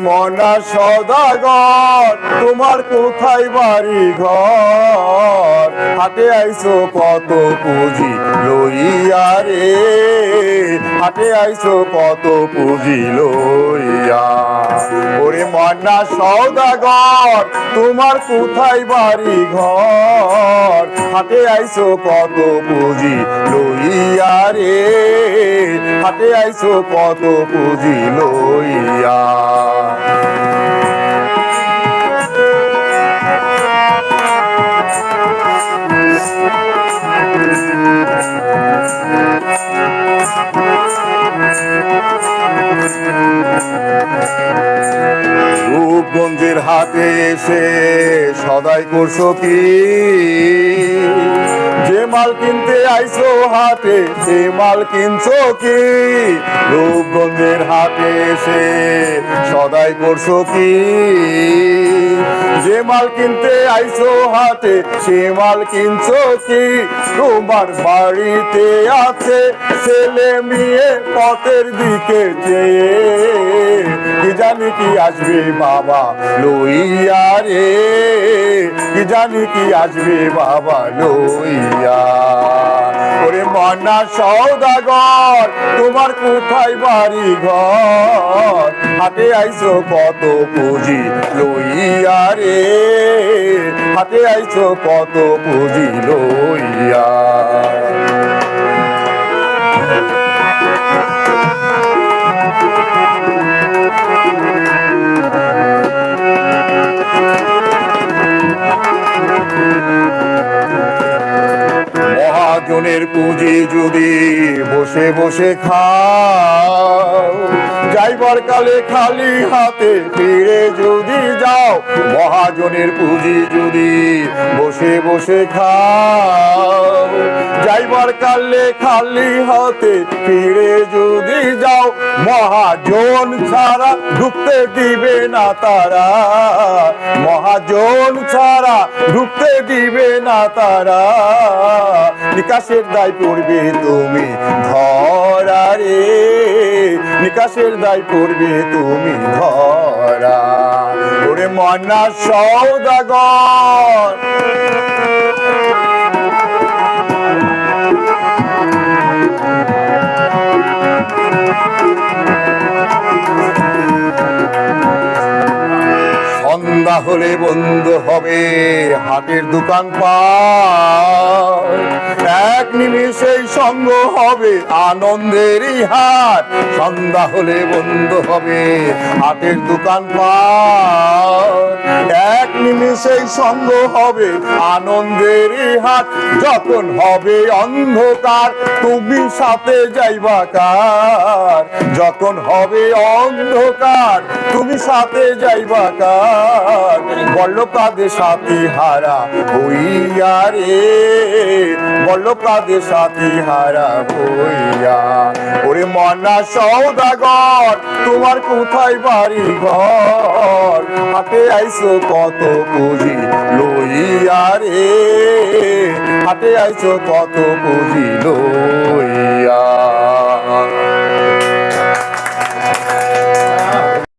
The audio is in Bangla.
মনা সদাগর তোমার কোথায় বাড়ি ঘর, হাটে আইছো কত পুঁজি লইয়া রে, হাটে আইছো কত পুঁজি লইয়া। ওরে মনা সদাগর তোমার কোথায় বাড়ি ঘর, হাটে আইছো কত পুঁজি লইয়া রে, হাটে আইছো কত পুঁজি লইয়া। রূপগঞ্জের হাটে এসে সদাই করছো কি, যে মাল কিনতে আইছো হাটে সে মাল কিনছো কি। রূপগঞ্জের হাটে এসে সদাই করছো কি, যে মাল কিনতে আইছো হাটে সে মাল কিনছো কি। তোমার বাড়িতে আছে ছেলে মেয়ে পথের দিকে চেয়ে, কি জানি কি আসবে বাবা লইয়া রে, কি জানি কি আসবে বাবা লইয়া। ওরে মনা সওদাগর তোমার কোথায় বাড়ি ঘর, হাটে আইছো কত পুঁজি লইয়া রে, হাটে আইছো কত পুঁজি লইয়া। মহাজনের পুঁজি যদি বসে বসে খাও, যাইবার কালে খালি হাতে ফিরে যদি যাও। মহাজনের পুঁজি যদি বসে বসে খাও, যাইবার কালে খালি হাতে ফিরে যদি যাও। মহাজন ছাড়া ঢুকতে দিবে না তারা, মহাজন ছাড়া ঢুকতে দিবে না তারা। নিকাশের দায় পড়বে তুমি ধরা রে, নিকাশের দায় পড়বে তুমি ধরা। ওরে মনা সওদাগর সন্ধ্যা হলে বন্ধ হবে হাটের দোকান পাট, এক নিমিষেই সঙ্গ হবে আনন্দেরই হাট। সন্ধ্যা হলে বন্ধ হবে হাটের দোকান পাট, এক নিমিষেই সঙ্গ হবে আনন্দেরই হাট। যখন হবে অন্ধকার তুমি সাথে যাইবা কার, যখন হবে অন্ধকার তুমি সাথে যাইবা কার। বল্লকাদের সাথী হারা হইয়া রে, বল্লকাদের সাথী হারা হইয়া। ওরে মনা সওদাগর তোমার কোথায় বাড়ি ঘর, হাটে আইছো কত পুঁজি লইয়া রে, হাটে আইছো কত পুঁজি লইয়া।